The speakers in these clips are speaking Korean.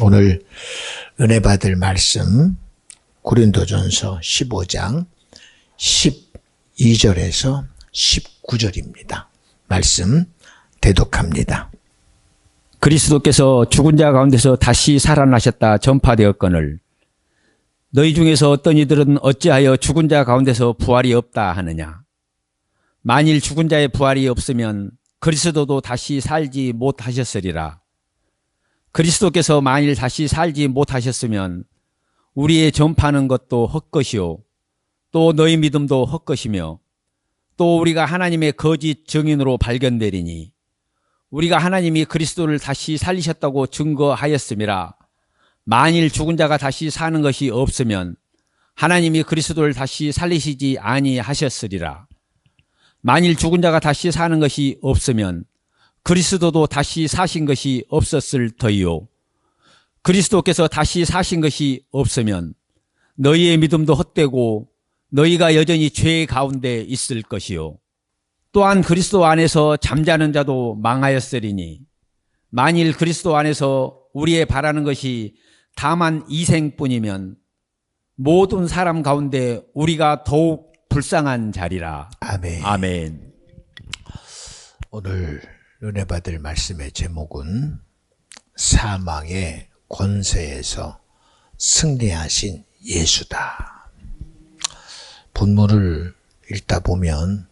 오늘 은혜 받을 말씀 고린도전서 15장 12절에서 19절입니다. 말씀 대독합니다. 그리스도께서 죽은 자 가운데서 다시 살아나셨다 전파되었거늘 너희 중에서 어떤 이들은 어찌하여 죽은 자 가운데서 부활이 없다 하느냐. 만일 죽은 자의 부활이 없으면 그리스도도 다시 살지 못하셨으리라. 그리스도께서 만일 다시 살지 못하셨으면 우리의 전파하는 것도 헛것이요 또 너희 믿음도 헛것이며 또 우리가 하나님의 거짓 증인으로 발견되리니 우리가 하나님이 그리스도를 다시 살리셨다고 증거하였음이라. 만일 죽은 자가 다시 사는 것이 없으면 하나님이 그리스도를 다시 살리시지 아니하셨으리라. 만일 죽은 자가 다시 사는 것이 없으면 그리스도도 다시 사신 것이 없었을 터이요 그리스도께서 다시 사신 것이 없으면 너희의 믿음도 헛되고 너희가 여전히 죄 가운데 있을 것이요 또한 그리스도 안에서 잠자는 자도 망하였으리니 만일 그리스도 안에서 우리의 바라는 것이 다만 이생뿐이면 모든 사람 가운데 우리가 더욱 불쌍한 자리라. 아멘. 아멘. 오늘 은혜 받을 말씀의 제목은 사망의 권세에서 승리하신 예수다. 본문을 읽다 보면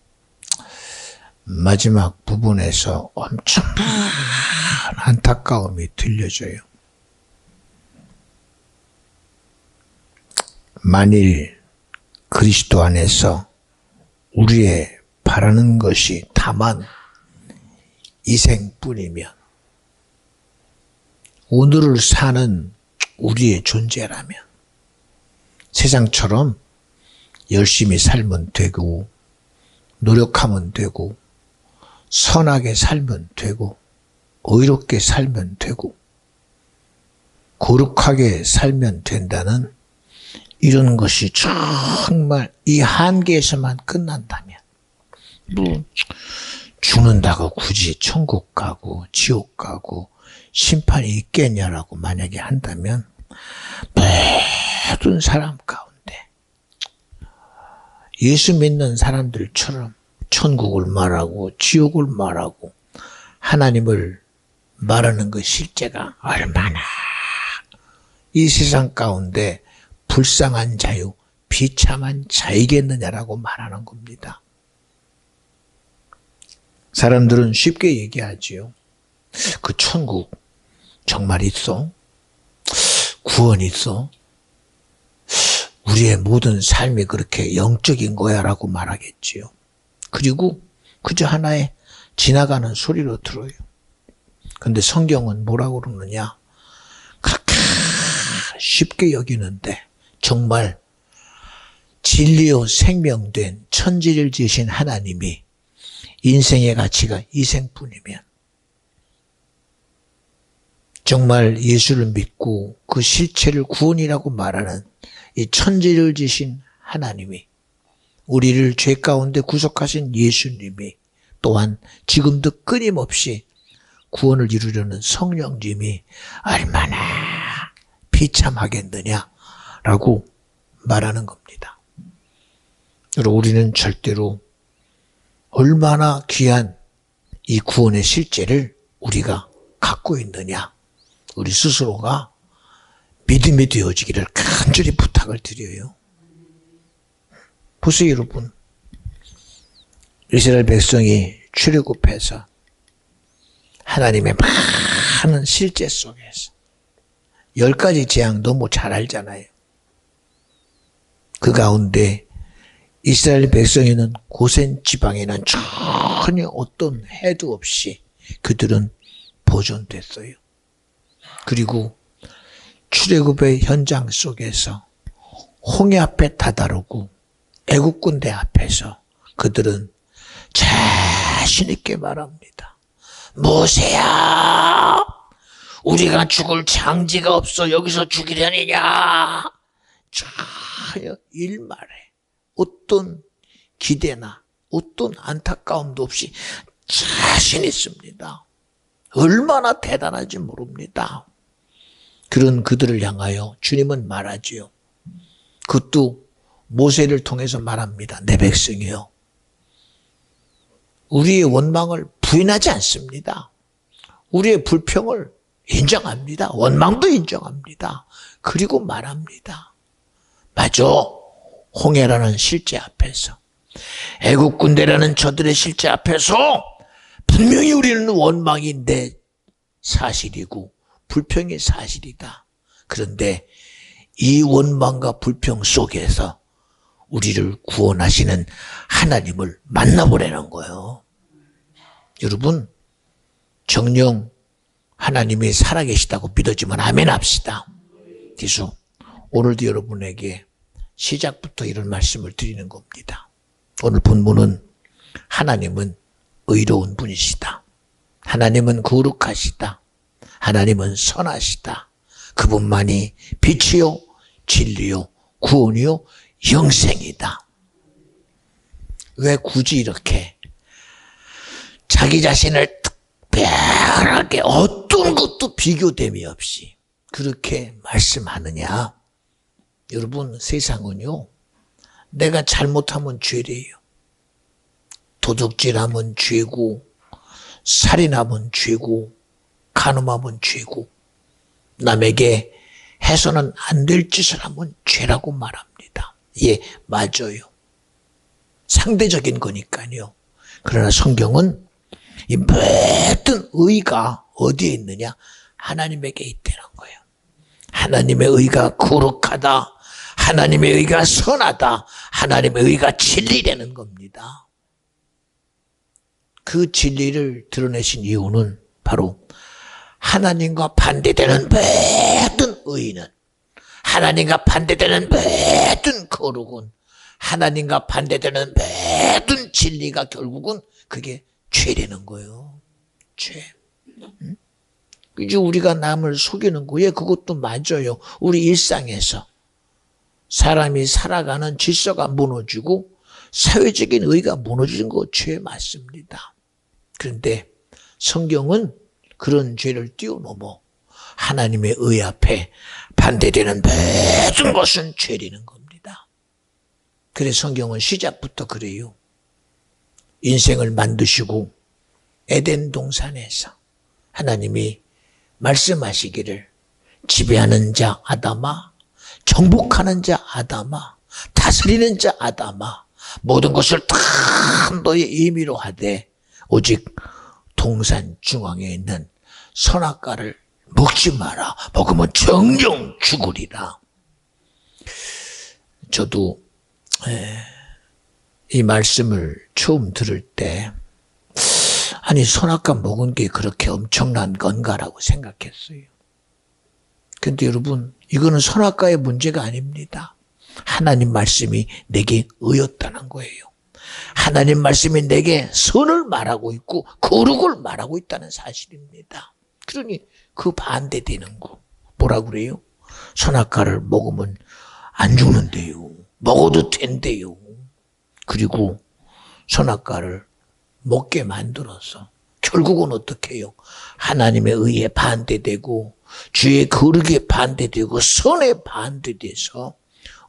마지막 부분에서 엄청난 안타까움이 들려져요. 만일 그리스도 안에서 우리의 바라는 것이 다만 이생뿐이면 오늘을 사는 우리의 존재라면 세상처럼 열심히 살면 되고 노력하면 되고 선하게 살면 되고 의롭게 살면 되고 거룩하게 살면 된다는 이런 것이 정말 이 한계에서만 끝난다면 죽는다고 굳이 천국 가고 지옥 가고 심판이 있겠냐라고 만약에 한다면 모든 사람 가운데 예수 믿는 사람들처럼 천국을 말하고 지옥을 말하고 하나님을 말하는 그 실제가 얼마나 이 세상 가운데 불쌍한 자유, 비참한 자이겠느냐라고 말하는 겁니다. 사람들은 쉽게 얘기하지요. 그 천국 정말 있어? 구원 있어? 우리의 모든 삶이 그렇게 영적인 거야 라고 말하겠지요. 그리고 그저 하나의 지나가는 소리로 들어요. 근데 성경은 뭐라고 그러느냐? 그렇게 쉽게 여기는데 정말 진리요 생명된 천지를 지으신 하나님이 인생의 가치가 이생뿐이면 정말 예수를 믿고 그 실체를 구원이라고 말하는 이 천지를 지으신 하나님이 우리를 죄 가운데 구속하신 예수님이 또한 지금도 끊임없이 구원을 이루려는 성령님이 얼마나 비참하겠느냐라고 말하는 겁니다. 여러분, 우리는 절대로 얼마나 귀한 이 구원의 실제를 우리가 갖고 있느냐, 우리 스스로가 믿음이 되어지기를 간절히 부탁을 드려요. 보세요, 여러분. 이스라엘 백성이 출애굽해서 하나님의 많은 실제 속에서 10가지 재앙 너무 잘 알잖아요. 그 가운데 이스라엘 백성에는 고센 지방에는 전혀 어떤 해도 없이 그들은 보존됐어요. 그리고 출애굽의 현장 속에서 홍해 앞에 다다르고 애국 군대 앞에서 그들은 자신 있게 말합니다. 모세야, 우리가 죽을 장지가 없어 여기서 죽이려느냐? 전혀 일말에 어떤 기대나 어떤 안타까움도 없이 자신 있습니다. 얼마나 대단한지 모릅니다. 그런 그들을 향하여 주님은 말하지요. 그것도 모세를 통해서 말합니다. 내 백성이요, 우리의 원망을 부인하지 않습니다. 우리의 불평을 인정합니다. 원망도 인정합니다. 그리고 말합니다. 맞아. 홍해라는 실제 앞에서, 애국 군대라는 저들의 실제 앞에서 분명히 우리는 원망이 내 사실이고 불평이 사실이다. 그런데 이 원망과 불평 속에서 우리를 구원하시는 하나님을 만나보라는 거예요. 여러분, 정녕 하나님이 살아계시다고 믿어지면 아멘 합시다. 그래서 오늘도 여러분에게 시작부터 이런 말씀을 드리는 겁니다. 오늘 본문은 하나님은 의로운 분이시다. 하나님은 거룩하시다. 하나님은 선하시다. 그분만이 빛이요, 진리요, 구원이요, 영생이다. 왜 굳이 이렇게 자기 자신을 특별하게 어떤 것도 비교됨이 없이 그렇게 말씀하느냐? 여러분, 세상은요, 내가 잘못하면 죄래요. 도둑질하면 죄고, 살인하면 죄고, 간음하면 죄고, 남에게 해서는 안 될 짓을 하면 죄라고 말합니다. 예, 맞아요. 상대적인 거니까요. 그러나 성경은 이 모든 의가 어디에 있느냐? 하나님에게 있다는 거예요. 하나님의 의가 거룩하다. 하나님의 의가 선하다. 하나님의 의가 진리라는 겁니다. 그 진리를 드러내신 이유는 바로 하나님과 반대되는 모든 의는, 하나님과 반대되는 모든 거룩은, 하나님과 반대되는 모든 진리가 결국은 그게 죄라는 거예요. 죄. 이제 우리가 남을 속이는 거예요. 그것도 맞아요. 우리 일상에서 사람이 살아가는 질서가 무너지고 사회적인 의가 무너지는 거 죄 맞습니다. 그런데 성경은 그런 죄를 뛰어넘어 하나님의 의 앞에 반대되는 모든 것은 죄라는 겁니다. 그래서 성경은 시작부터 그래요. 인생을 만드시고 에덴 동산에서 하나님이 말씀하시기를 지배하는 자 아담아, 정복하는 자 아담아, 다스리는 자 아담아, 모든 것을 다 너의 임의로 하되 오직 동산 중앙에 있는 선악과를 먹지 마라. 먹으면 정령 죽으리라. 저도 이 말씀을 처음 들을 때 아니 선악과 먹은 게 그렇게 엄청난 건가라고 생각했어요. 그런데 여러분, 이거는 선악과의 문제가 아닙니다. 하나님 말씀이 내게 의였다는 거예요. 하나님 말씀이 내게 선을 말하고 있고 거룩을 말하고 있다는 사실입니다. 그러니 그 반대되는 거 뭐라 그래요? 선악과를 먹으면 안 죽는데요. 먹어도 된대요. 그리고 선악과를 먹게 만들어서 결국은 어떻게 해요? 하나님의 의에 반대되고 주의 거룩에 반대되고 선에 반대돼서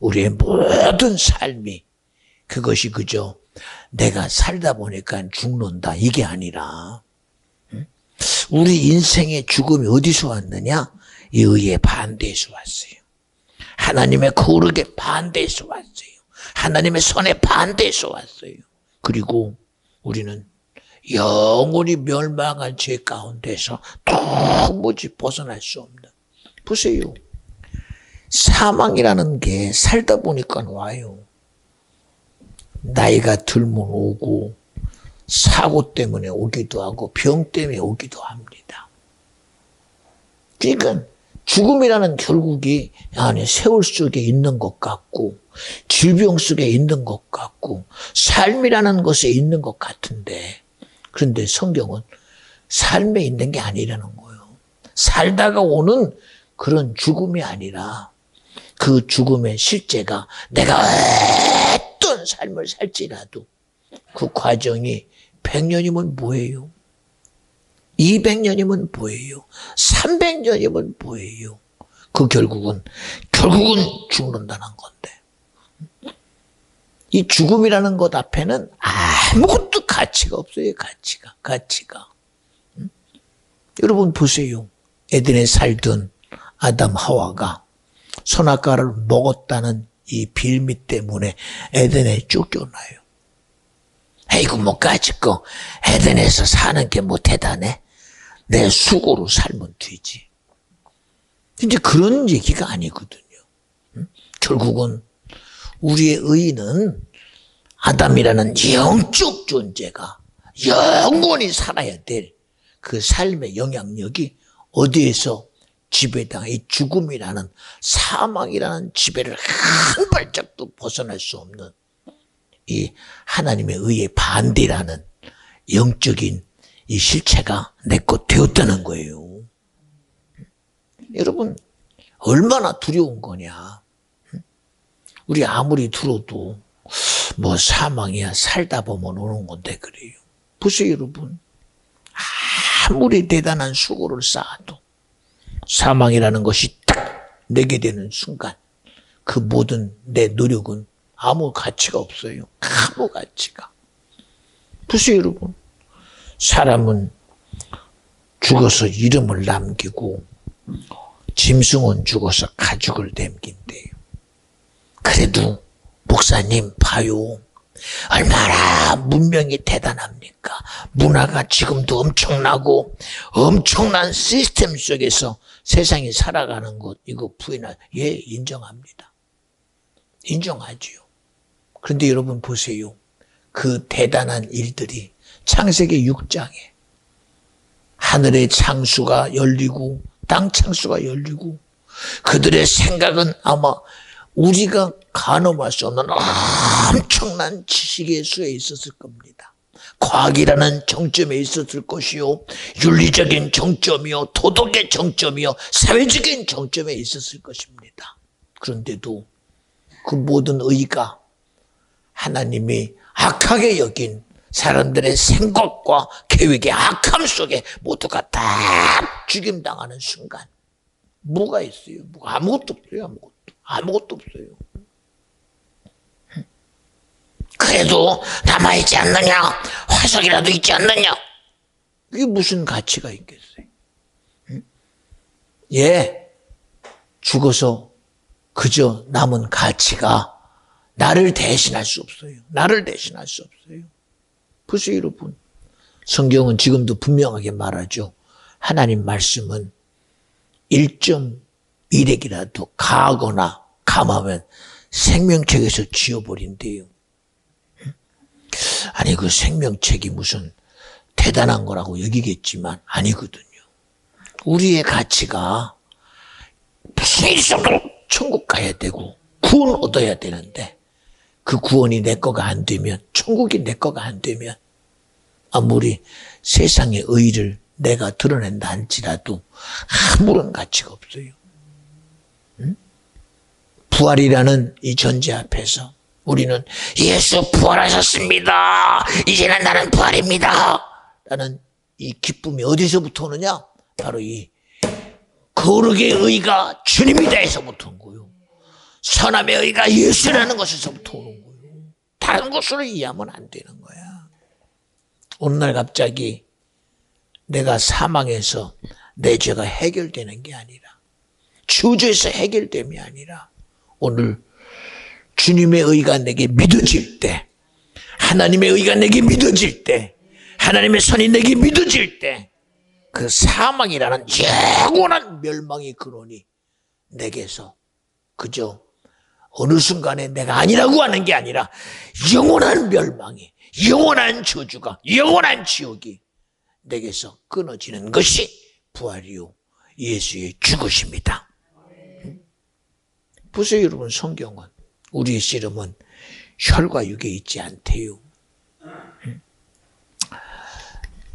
우리의 모든 삶이 그것이 그저 내가 살다 보니까 죽는다 이게 아니라 우리 인생의 죽음이 어디서 왔느냐? 이 의에 반대해서 왔어요. 하나님의 거룩에 반대해서 왔어요. 하나님의 선에 반대해서 왔어요. 그리고 우리는 영원히 멸망한 죄 가운데서 도무지 벗어날 수 없는. 보세요. 사망이라는 게 살다 보니까 와요. 나이가 들면 오고 사고 때문에 오기도 하고 병 때문에 오기도 합니다. 그러니까 죽음이라는 결국이 안에 세월 속에 있는 것 같고 질병 속에 있는 것 같고 삶이라는 것에 있는 것 같은데, 그런데 성경은 삶에 있는 게 아니라는 거예요. 살다가 오는 그런 죽음이 아니라 그 죽음의 실제가 내가 어떤 삶을 살지라도 그 과정이 100년이면 뭐예요? 200년이면 뭐예요? 300년이면 뭐예요? 그 결국은 죽는다는 건데. 이 죽음이라는 것 앞에는 아무것도 가치가 없어요. 가치가. 여러분 보세요. 에덴에 살던 아담 하와가 선악과를 먹었다는 이 빌미 때문에 에덴에 쫓겨나요. 에이구 뭐 까짓거 에덴에서 사는 게 뭐 대단해? 내 수고로 살면 되지. 이제 그런 얘기가 아니거든요. 결국은 우리의 의의는 아담이라는 영적 존재가 영원히 살아야 될 그 삶의 영향력이 어디에서 지배당해? 이 죽음이라는 사망이라는 지배를 한 발짝도 벗어날 수 없는 이 하나님의 의의 반대라는 영적인 이 실체가 내 것 되었다는 거예요. 여러분 얼마나 두려운 거냐. 우리 아무리 들어도 뭐 사망이야 살다 보면 오는 건데 그래요. 보세요 여러분. 아무리 대단한 수고를 쌓아도 사망이라는 것이 딱 내게 되는 순간 그 모든 내 노력은 아무 가치가 없어요. 아무 가치가. 보세요 여러분. 사람은 죽어서 이름을 남기고 짐승은 죽어서 가죽을 남긴대요. 그래도 목사님 봐요. 얼마나 문명이 대단합니까? 문화가 지금도 엄청나고 엄청난 시스템 속에서 세상이 살아가는 것 이거 예, 인정합니다. 인정하지요. 그런데 여러분 보세요. 그 대단한 일들이 창세기 6장에 하늘의 창수가 열리고 땅 창수가 열리고 그들의 생각은 아마 우리가 가늠할 수 없는 엄청난 지식의 수에 있었을 겁니다. 과학이라는 정점에 있었을 것이요. 윤리적인 정점이요. 도덕의 정점이요. 사회적인 정점에 있었을 것입니다. 그런데도 그 모든 의가 하나님이 악하게 여긴 사람들의 생각과 계획의 악함 속에 모두가 다 죽임당하는 순간 뭐가 있어요? 아무것도 없어요. 아무것도 없어요. 그래도 남아있지 않느냐? 화석이라도 있지 않느냐? 이게 무슨 가치가 있겠어요? 예, 죽어서 그저 남은 가치가 나를 대신할 수 없어요. 나를 대신할 수 없어요. 보세요 여러분. 성경은 지금도 분명하게 말하죠. 하나님 말씀은 1.1핵이라도 가하거나 감하면 생명책에서 지워버린대요. 아니 그 생명책이 무슨 대단한 거라고 여기겠지만 아니거든요. 우리의 가치가 무슨 일 있어도 천국 가야 되고 구원 얻어야 되는데 그 구원이 내 거가 안 되면 천국이 내 거가 안 되면 아무리 세상의 의의를 내가 드러낸다 할지라도 아무런 가치가 없어요. 부활이라는 이 존재 앞에서 우리는 예수 부활하셨습니다. 이제는 나는 부활입니다. 라는 이 기쁨이 어디서부터 오느냐? 바로 이 거룩의 의가 주님이다에서부터 온 거예요. 선함의 의가 예수라는 것에서부터 오는 거예요. 다른 것으로 이해하면 안 되는 거야. 오늘날 갑자기 내가 사망해서 내 죄가 해결되는 게 아니라 저주에서 해결됨이 아니라 오늘 주님의 의가 내게 믿어질 때 하나님의 의가 내게 믿어질 때 하나님의 선이 내게 믿어질 때 그 사망이라는 영원한 멸망의 근원이 내게서 그저 어느 순간에 내가 아니라고 하는 게 아니라 영원한 멸망이 영원한 저주가 영원한 지옥이 내게서 끊어지는 것이 부활이요 예수의 죽으심이다. 보세요 여러분. 성경은 우리의 씨름은 혈과 육에 있지 않대요.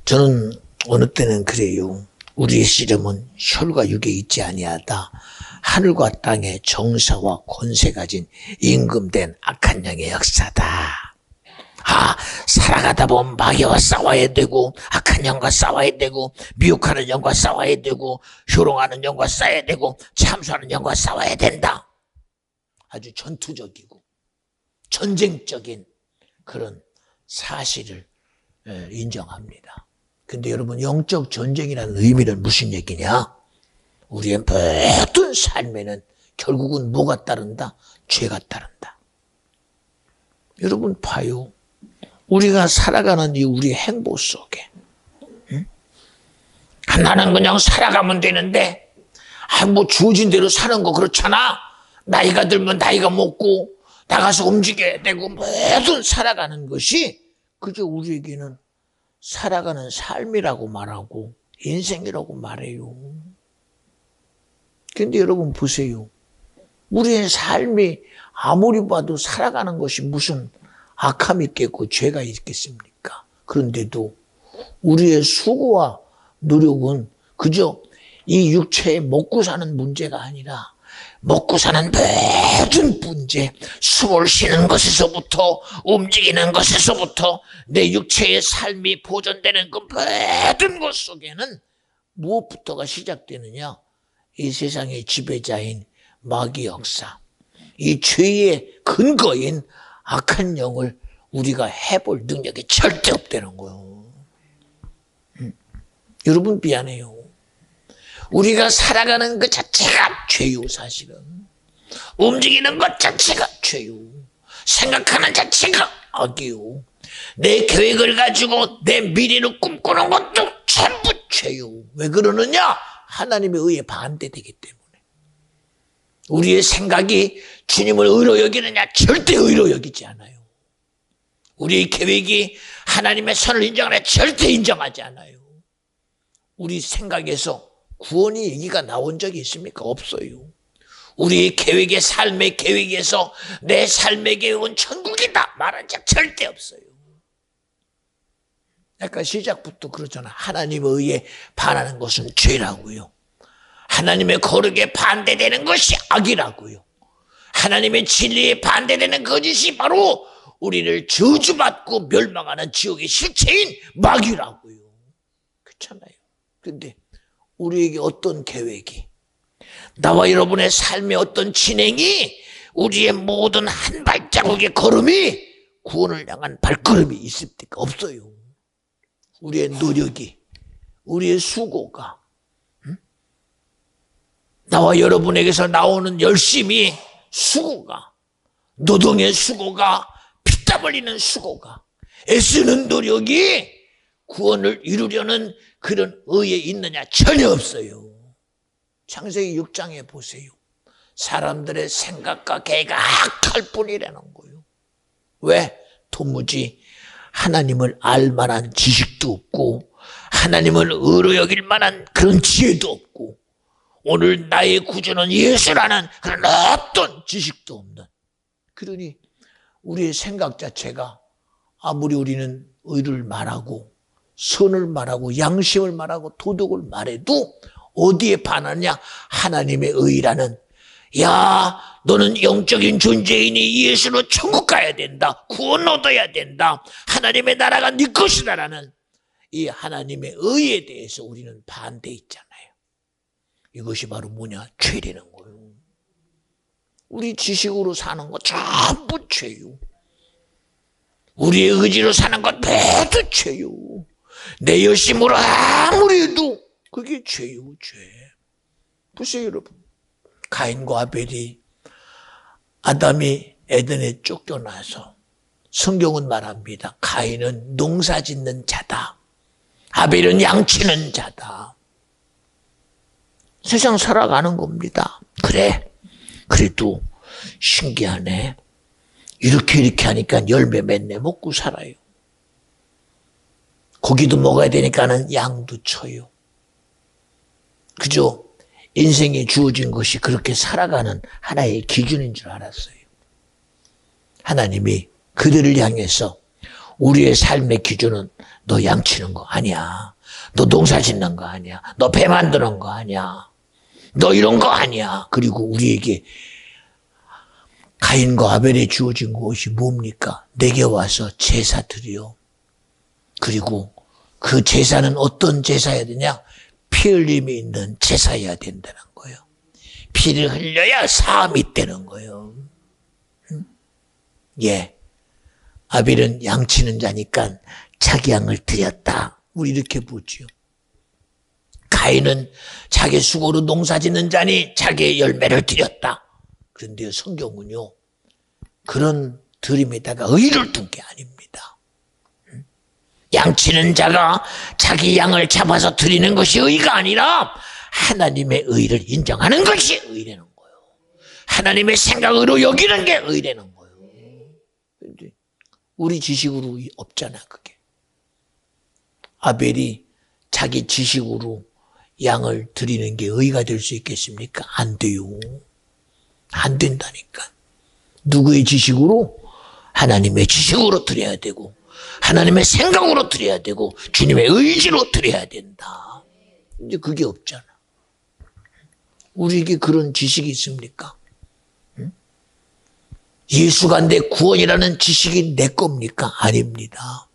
저는 어느 때는 그래요. 우리의 씨름은 혈과 육에 있지 아니하다. 하늘과 땅의 정사와 권세 가진 임금된 악한 영의 역사다. 살아가다 보면 마귀와 싸워야 되고, 악한 영과 싸워야 되고, 미혹하는 영과 싸워야 되고, 효롱하는 영과 싸워야 되고, 참수하는 영과 싸워야 된다. 아주 전투적이고 전쟁적인 그런 사실을 인정합니다. 근데 여러분, 영적 전쟁이라는 의미는 무슨 얘기냐? 우리의 모든 삶에는 결국은 뭐가 따른다? 죄가 따른다. 여러분 봐요. 우리가 살아가는 이 우리 행보 속에, 나는 그냥 살아가면 되는데, 뭐 주어진 대로 사는 거 그렇잖아. 나이가 들면 나이가 먹고 나가서 움직여야 되고, 모든 살아가는 것이 그저 우리에게는 살아가는 삶이라고 말하고 인생이라고 말해요. 근데 여러분 보세요. 우리의 삶이 아무리 봐도 살아가는 것이 무슨 악함이 있겠고 죄가 있겠습니까? 그런데도 우리의 수고와 노력은 그저 이 육체에 먹고 사는 문제가 아니라, 먹고 사는 모든 문제, 숨을 쉬는 것에서부터 움직이는 것에서부터 내 육체의 삶이 보존되는 그 모든 것 속에는 무엇부터가 시작되느냐? 이 세상의 지배자인 마귀 역사, 이 죄의 근거인 악한 영을 우리가 해볼 능력이 절대 없다는 거예요. 여러분 미안해요. 우리가 살아가는 것 자체가 죄요. 사실은 움직이는 것 자체가 죄요. 생각하는 자체가 악이요. 내 계획을 가지고 내 미래를 꿈꾸는 것도 전부 죄요. 왜 그러느냐? 하나님의 의에 반대되기 때문에. 우리의 생각이 주님을 의로 여기느냐? 절대 의로 여기지 않아요. 우리의 계획이 하나님의 선을 인정하느냐? 절대 인정하지 않아요. 우리 생각에서 구원의 얘기가 나온 적이 있습니까? 없어요. 우리의 계획의 삶의 계획에서 내 삶의 계획은 천국이다 말한 적 절대 없어요. 약간 시작부터 그러잖아. 하나님의 의에 반하는 것은 죄라고요. 하나님의 거룩에 반대되는 것이 악이라고요. 하나님의 진리에 반대되는 거짓이 바로 우리를 저주받고 멸망하는 지옥의 실체인 마귀라고요. 그렇잖아요. 근데 우리에게 어떤 계획이, 나와 여러분의 삶의 어떤 진행이, 우리의 모든 한 발자국의 걸음이 구원을 향한 발걸음이 있습니까? 없어요. 우리의 노력이, 우리의 수고가, 나와 여러분에게서 나오는 열심이, 수고가, 노동의 수고가, 피땀 흘리는 수고가, 애쓰는 노력이 구원을 이루려는 그런 의에 있느냐? 전혀 없어요. 창세기 6장에 보세요. 사람들의 생각과 계획이 악할 뿐이라는 거예요. 왜? 도무지 하나님을 알 만한 지식도 없고, 하나님을 의로 여길 만한 그런 지혜도 없고, 오늘 나의 구주는 예수라는 그런 어떤 지식도 없는, 그러니 우리의 생각 자체가 아무리 우리는 의를 말하고 선을 말하고 양심을 말하고 도덕을 말해도 어디에 반하냐? 하나님의 의라는, 야, 너는 영적인 존재이니 예수로 천국 가야 된다, 구원 얻어야 된다, 하나님의 나라가 네 것이다라는 이 하나님의 의에 대해서 우리는 반대해 있잖아요. 이것이 바로 뭐냐? 죄라는 거예요. 우리 지식으로 사는 거 전부 죄요. 우리의 의지로 사는 것 모두 죄요. 내 열심으로 아무리 해도 그게 죄요, 죄. 보세요, 여러분. 가인과 아벨이, 아담이 에덴에 쫓겨나서 성경은 말합니다. 가인은 농사 짓는 자다, 아벨은 양치는 자다. 세상 살아가는 겁니다. 그래, 그래도 신기하네. 이렇게 하니까 열매 맺네, 먹고 살아요. 고기도 먹어야 되니까는 양도 쳐요. 그저 인생에 주어진 것이 그렇게 살아가는 하나의 기준인 줄 알았어요. 하나님이 그들을 향해서 우리의 삶의 기준은 너 양치는 거 아니야, 너 농사 짓는 거 아니야, 너 배 만드는 거 아니야, 너 이런 거 아니야. 그리고 우리에게 가인과 아벨에 주어진 것이 뭡니까? 내게 와서 제사 드려. 그리고 그 제사는 어떤 제사여야 되냐? 피 흘림이 있는 제사여야 된다는 거예요. 피를 흘려야 사함이 되는 거예요. 예. 아벨은 양치는 자니까 자기 양을 드렸다. 우리 이렇게 보지요. 가인은 자기 수고로 농사 짓는 자니 자기의 열매를 드렸다. 그런데 성경은요, 그런 드림에다가 의를 둔 게 아닙니다. 양치는 자가 자기 양을 잡아서 드리는 것이 의가 아니라 하나님의 의를 인정하는 것이 의라는 거예요. 하나님의 생각으로 여기는 게 의라는 거예요. 그런데 우리 지식으로 없잖아, 그게. 아벨이 자기 지식으로 양을 드리는 게 의가 될 수 있겠습니까? 안 돼요. 안 된다니까. 누구의 지식으로? 하나님의 지식으로 드려야 되고, 하나님의 생각으로 드려야 되고, 주님의 의지로 드려야 된다. 이제 그게 없잖아. 우리에게 그런 지식이 있습니까? 예수가 내 구원이라는 지식이 내 겁니까? 아닙니다.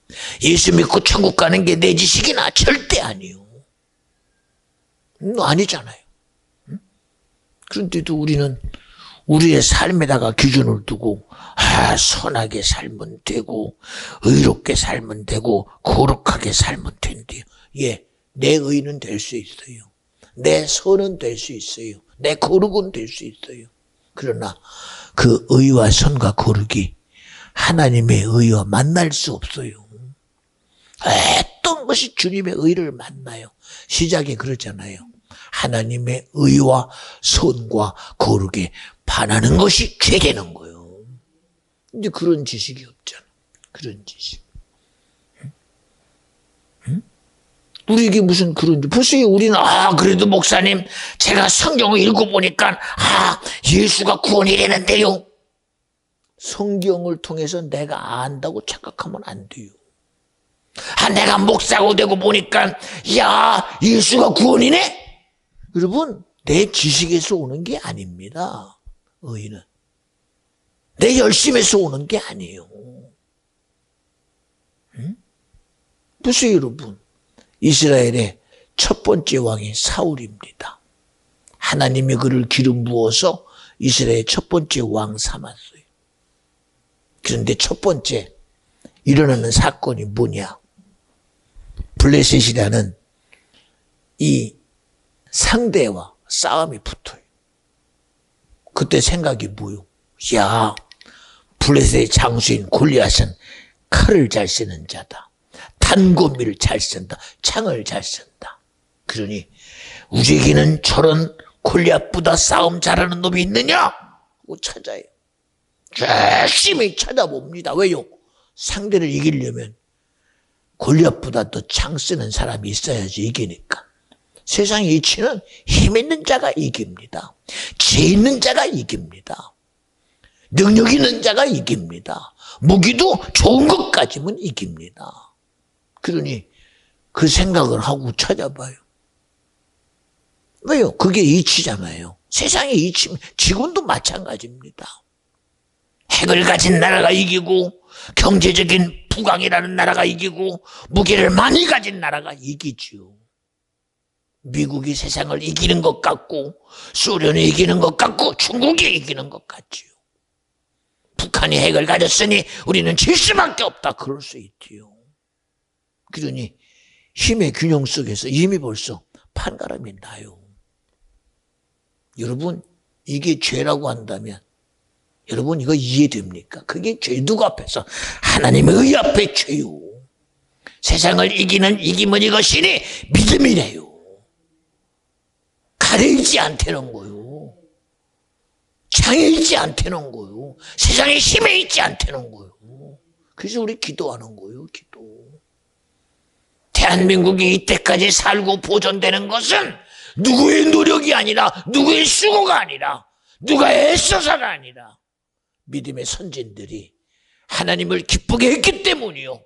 예수 믿고 천국 가는 게 내 지식이나 절대 아니에요. 아니잖아요. 그런데도 우리는 우리의 삶에다가 기준을 두고 선하게 살면 되고 의롭게 살면 되고 거룩하게 살면 된대요. 예, 내 의는 될 수 있어요. 내 선은 될 수 있어요. 내 거룩은 될 수 있어요. 그러나 그 의와 선과 거룩이 하나님의 의와 만날 수 없어요. 어떤 것이 주님의 의를 만나요? 시작에 그러잖아요. 하나님의 의와 선과 거룩에 반하는 것이 죄되는 거예요. 근데 그런 지식이 없잖아. 그런 지식. 우리에게 무슨 그런, 벌써 우리는, 그래도 목사님, 제가 성경을 읽어보니까, 예수가 구원이라는데요. 성경을 통해서 내가 안다고 착각하면 안 돼요. 내가 목사가 되고 보니까, 예수가 구원이네? 여러분, 내 지식에서 오는 게 아닙니다. 의는. 내 열심에서 오는 게 아니에요. 보세요, 여러분. 이스라엘의 첫 번째 왕이 사울입니다. 하나님이 그를 기름 부어서 이스라엘의 첫 번째 왕 삼았어요. 그런데 첫 번째 일어나는 사건이 뭐냐? 블레셋이라는 이 상대와 싸움이 붙어요. 그때 생각이 뭐요? 블레셋의 장수인 골리앗은 칼을 잘 쓰는 자다. 단고미를 잘 쓴다. 창을 잘 쓴다. 그러니 우리에게는 저런 골리앗보다 싸움 잘하는 놈이 있느냐? 하고 찾아요. 열심히 찾아봅니다. 왜요? 상대를 이기려면 골리앗보다 더 창 쓰는 사람이 있어야지 이기니까. 세상의 이치는 힘 있는 자가 이깁니다. 지혜 있는 자가 이깁니다. 능력 있는 자가 이깁니다. 무기도 좋은 것 가지면 이깁니다. 그러니 그 생각을 하고 찾아봐요. 왜요? 그게 이치잖아요. 세상의 이치면 지금도 마찬가지입니다. 핵을 가진 나라가 이기고 경제적인 부강이라는 나라가 이기고 무기를 많이 가진 나라가 이기지요. 미국이 세상을 이기는 것 같고 소련이 이기는 것 같고 중국이 이기는 것 같지요. 북한이 핵을 가졌으니 우리는 질 수밖에 없다. 그럴 수 있지요. 그러니 힘의 균형 속에서 이미 벌써 판가름이 나요. 여러분, 이게 죄라고 한다면 여러분 이거 이해됩니까? 그게 죄 누구 앞에서? 하나님의 의 앞에 죄요. 세상을 이기는 이김은 이것이니 믿음이래요. 가려있지 않다는 거요. 창에 있지 않다는 거요. 세상의 힘에 있지 않다는 거요. 그래서 우리 기도하는 거예요. 기도. 대한민국이 이때까지 살고 보존되는 것은 누구의 노력이 아니라 누구의 수고가 아니라 누가 애써서가 아니라 믿음의 선진들이 하나님을 기쁘게 했기 때문이요.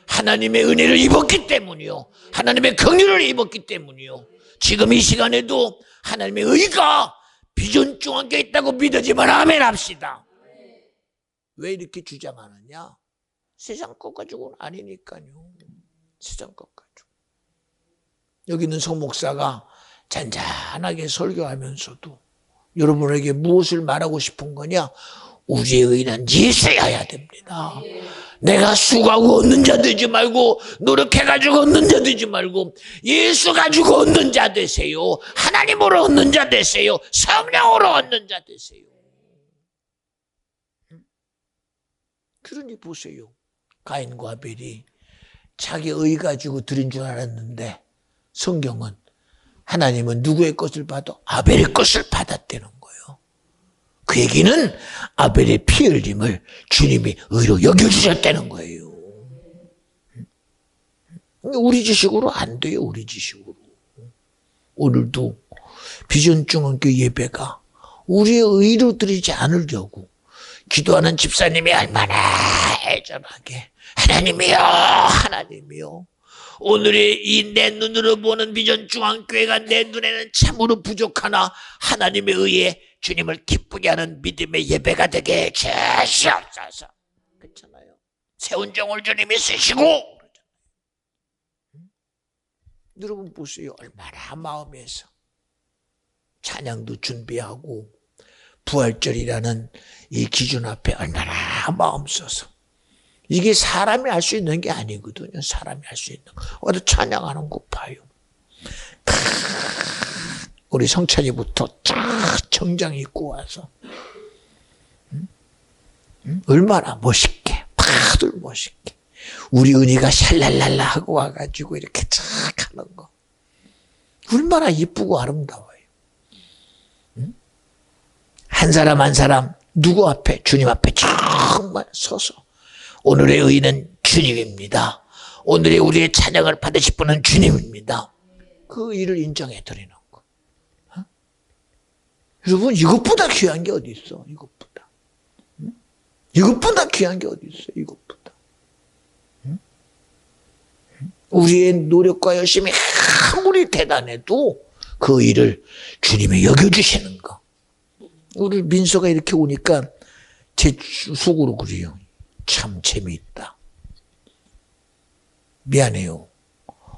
하나님의 은혜를 입었기 때문이요. 하나님의 긍휼을 입었기 때문이요. 지금 이 시간에도 하나님의 의가 비전중한 게 있다고 믿어지면 아멘 합시다. 왜 이렇게 주장하느냐? 세상 것 가지고는 아니니까요. 세상 것 가지고. 여기 있는 성 목사가 잔잔하게 설교하면서도 여러분에게 무엇을 말하고 싶은 거냐? 우리의 의는 예수여야 됩니다. 내가 수고하고 얻는 자 되지 말고 노력해가지고 얻는 자 되지 말고 예수 가지고 얻는 자 되세요. 하나님으로 얻는 자 되세요. 성령으로 얻는 자 되세요. 그러니 보세요. 가인과 아벨이 자기 의 가지고 드린 줄 알았는데 성경은 하나님은 누구의 것을 받아? 아벨의 것을 받았다는 거예요. 그 얘기는 아벨의 피 흘림을 주님이 의로 여겨주셨다는 거예요. 우리 지식으로 안 돼요. 우리 지식으로. 오늘도 비전중앙교 예배가 우리의 의로 드리지 않으려고 기도하는 집사님이 얼마나 애절하게 하나님이여 하나님이여 오늘의 이 내 눈으로 보는 비전중앙교회가 내 눈에는 참으로 부족하나 하나님의 의에 주님을 기쁘게 하는 믿음의 예배가 되게 주시옵소서. 그렇잖아요. 세운종을 주님이 쓰시고 여러분 보세요. 얼마나 마음에서 찬양도 준비하고 부활절이라는 이 기준 앞에 얼마나 마음 써서 이게 사람이 할 수 있는 게 아니거든요. 사람이 할 수 있는 거. 어디 찬양하는 거 봐요. 우리 성찬이부터 쫙 정장 입고 와서 얼마나 멋있게 다들 멋있게 우리 은희가 샬랄랄라 하고 와가지고 이렇게 쫙 하는 거 얼마나 이쁘고 아름다워요. 한 사람 한 사람 누구 앞에? 주님 앞에 정말 서서 오늘의 의는 주님입니다. 오늘의 우리의 찬양을 받으실 분은 주님입니다. 그 일을 인정해 드리는 거. 여러분 이것보다 귀한 게 어디 있어? 이것보다. 이것보다 귀한 게 어디 있어? 이것보다. 우리의 노력과 열심이 아무리 대단해도 그 일을 주님이 여겨주시는 거. 우리 민서가 이렇게 오니까 제 속으로 그래요. 참 재미있다. 미안해요.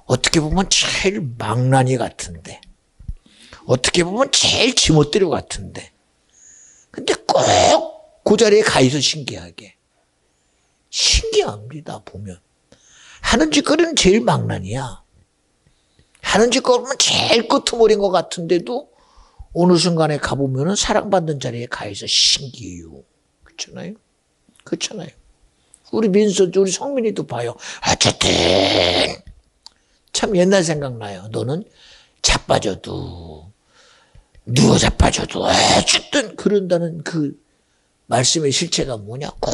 어떻게 보면 제일 망나니 같은데 어떻게 보면 제일 지멋대로 같은데 근데 꼭 그 자리에 가 있어 신기합니다. 보면 하는 짓거리는 제일 망나니야. 하는 짓거리는 제일 끄트머리인 것 같은데도 어느 순간에 가보면 사랑받는 자리에 가 있어 신기해요. 그렇잖아요? 그렇잖아요. 우리 민서, 우리 성민이도 봐요. 어쨌든 참 옛날 생각나요. 너는 자빠져도 누워 자빠져도 어쨌든 그런다는 그 말씀의 실체가 뭐냐? 꼭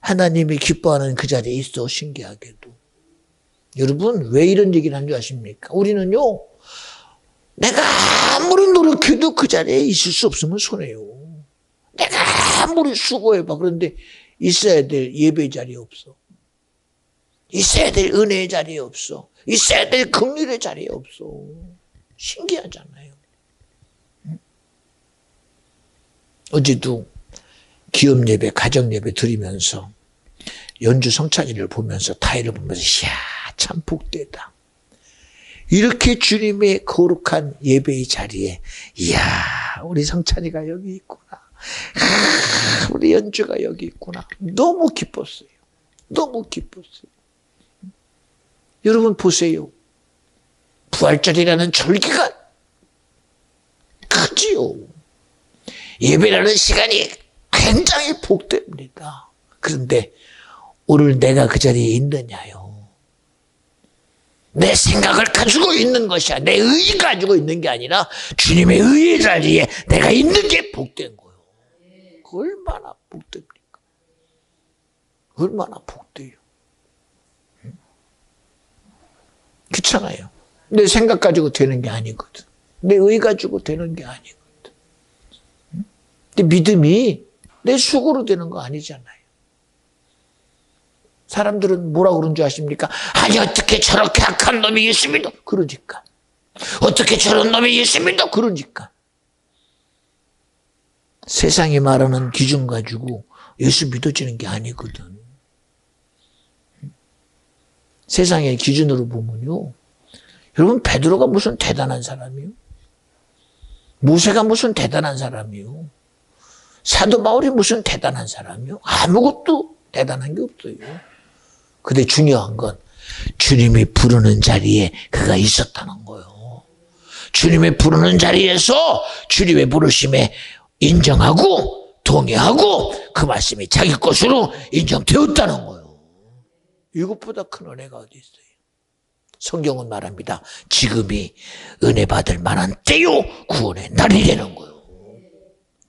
하나님이 기뻐하는 그 자리에 있어. 신기하게도. 여러분 왜 이런 얘기를 한 줄 아십니까? 우리는요. 내가 아무리 노력해도 그 자리에 있을 수 없으면 손해요. 내가 아무리 수고해봐. 그런데 있어야 될 예배 자리에 없어. 있어야 될 은혜의 자리에 없어. 있어야 될 긍휼의 자리에 없어. 신기하잖아요. 어제도 기업 예배, 가정 예배 드리면서 연주 성찬이를 보면서 타이를 보면서 이야 참 복되다. 이렇게 주님의 거룩한 예배의 자리에 이야 우리 성찬이가 여기 있구나. 우리 연주가 여기 있구나. 너무 기뻤어요. 너무 기뻤어요. 여러분 보세요. 부활절이라는 절기가 크지요. 예배라는 시간이 굉장히 복됩니다. 그런데 오늘 내가 그 자리에 있느냐요. 내 생각을 가지고 있는 것이야. 내 의 가지고 있는 게 아니라 주님의 의의 자리에 내가 있는 게 복된 거예요. 얼마나 복됩니까? 얼마나 복돼요. 그렇잖아요. 내 생각 가지고 되는 게 아니거든. 내 의 가지고 되는 게 아니거든. 근데 믿음이 내 수고로 되는 거 아니잖아요. 사람들은 뭐라 그런 줄 아십니까? 아니 어떻게 저렇게 악한 놈이 예수 믿어? 그러니까. 어떻게 저런 놈이 예수 믿어? 그러니까. 세상이 말하는 기준 가지고 예수 믿어지는 게 아니거든. 세상의 기준으로 보면요. 여러분, 베드로가 무슨 대단한 사람이요? 모세가 무슨 대단한 사람이요? 사도 바울이 무슨 대단한 사람이요? 아무것도 대단한 게 없어요. 근데 중요한 건 주님이 부르는 자리에 그가 있었다는 거예요. 주님의 부르는 자리에서 주님의 부르심에 인정하고 동의하고 그 말씀이 자기 것으로 인정되었다는 거예요. 이것보다 큰 은혜가 어디 있어요? 성경은 말합니다. 지금이 은혜 받을 만한 때요, 구원의 날이라는 거예요.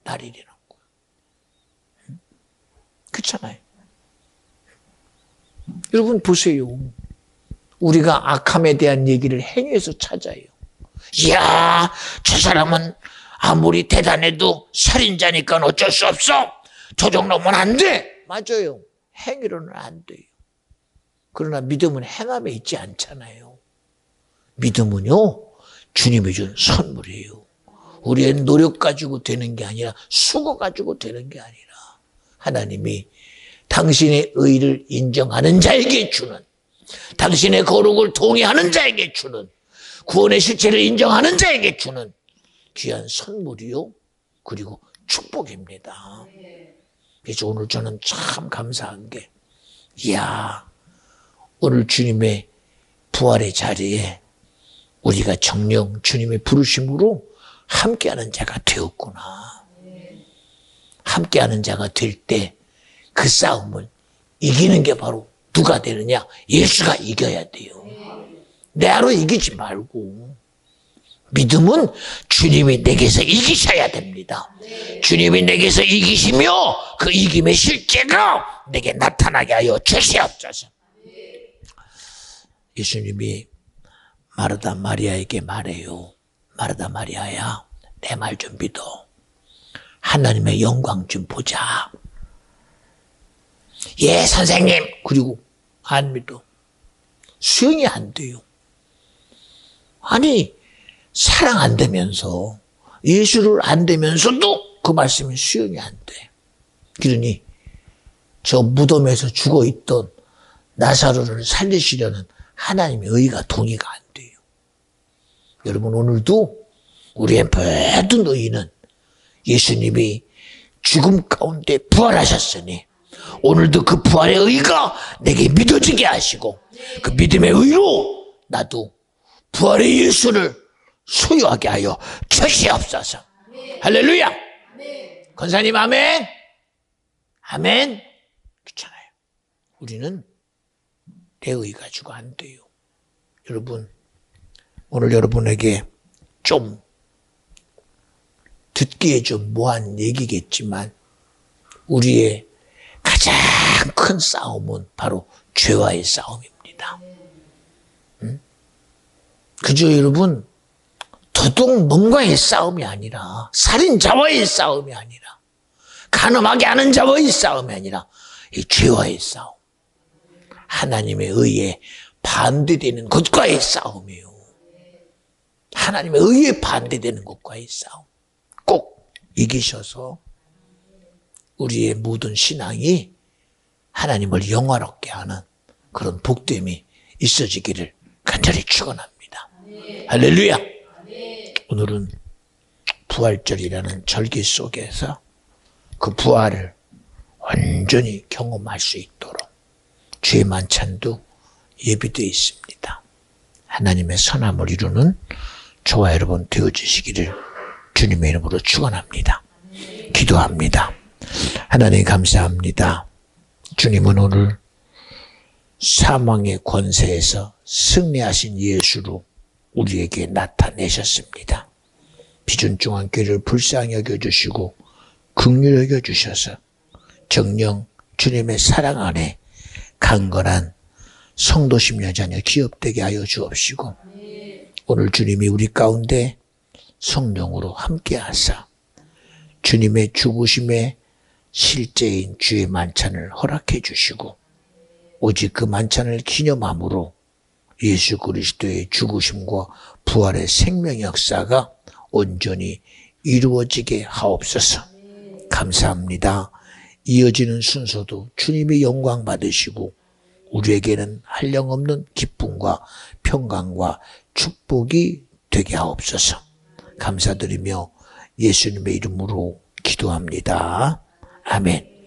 날이라는 거예요. 그렇잖아요. 여러분 보세요. 우리가 악함에 대한 얘기를 행위에서 찾아요. 이야, 저 사람은 아무리 대단해도 살인자니까 어쩔 수 없어. 저 정도면 안 돼. 맞아요. 행위로는 안 돼요. 그러나 믿음은 행함에 있지 않잖아요. 믿음은요, 주님이 준 선물이에요. 우리의 노력 가지고 되는 게 아니라 수고 가지고 되는 게 아니라 하나님이 당신의 의를 인정하는 자에게 주는, 당신의 거룩을 동의하는 자에게 주는, 구원의 실체를 인정하는 자에게 주는 귀한 선물이요, 그리고 축복입니다. 그래서 오늘 저는 참 감사한 게, 이야, 오늘 주님의 부활의 자리에 우리가 정령 주님의 부르심으로 함께하는 자가 되었구나. 함께하는 자가 될 때 그 싸움을 이기는 게 바로 누가 되느냐? 예수가 이겨야 돼요. 내로 이기지 말고. 믿음은 주님이 내게서 이기셔야 됩니다. 주님이 내게서 이기시며 그 이김의 실제가 내게 나타나게 하여 주시옵소서. 예수님이 마르다 마리아에게 말해요. 마르다 마리아야, 내 말 좀 믿어. 하나님의 영광 좀 보자. 예, 선생님. 그리고 안 믿어. 수용이 안 돼요. 아니, 사랑 안 되면서, 예수를 안 되면서도 그 말씀이 수용이 안 돼. 그러니 저 무덤에서 죽어있던 나사로를 살리시려는 하나님의 의가 동의가 안 돼요. 여러분, 오늘도 우리의 모든 의는 예수님이 죽음 가운데 부활하셨으니 오늘도 그 부활의 의가 내게 믿어지게 하시고 그 믿음의 의로 나도 부활의 예수를 소유하게 하여 주시옵소서. 할렐루야. 권사님 아멘. 아멘. 그렇잖아요. 우리는 내 의 가지고 안 돼요. 여러분, 오늘 여러분에게 좀 듣기에 좀 뭐한 얘기겠지만 우리의 가장 큰 싸움은 바로 죄와의 싸움입니다. 그죠, 여러분? 도둑 뭔가의 싸움이 아니라, 살인자와의 싸움이 아니라, 간음하게 하는 자와의 싸움이 아니라 이 죄와의 싸움, 하나님의 의에 반대되는 것과의 싸움이에요. 하나님의 의에 반대되는 것과의 싸움. 꼭 이기셔서 우리의 모든 신앙이 하나님을 영화롭게 하는 그런 복됨이 있어지기를 간절히 축원합니다. 할렐루야. 오늘은 부활절이라는 절기 속에서 그 부활을 완전히 경험할 수 있도록 주의 만찬도 예비되어 있습니다. 하나님의 선함을 이루는 저와 여러분 되어주시기를 주님의 이름으로 축원합니다. 기도합니다. 하나님 감사합니다. 주님은 오늘 사망의 권세에서 승리하신 예수로 우리에게 나타내셨습니다. 비준중한 교회를 불쌍히 여겨주시고 긍휼히 여겨주셔서 정녕 주님의 사랑 안에 강건한 성도심 여자녀 기업되게 하여 주옵시고 오늘 주님이 우리 가운데 성령으로 함께하사 주님의 죽으심의 실제인 주의 만찬을 허락해 주시고 오직 그 만찬을 기념함으로 예수 그리스도의 죽으심과 부활의 생명 역사가 온전히 이루어지게 하옵소서. 감사합니다. 이어지는 순서도 주님이 영광 받으시고 우리에게는 한량없는 기쁨과 평강과 축복이 되게 하옵소서. 감사드리며 예수님의 이름으로 기도합니다. 아멘.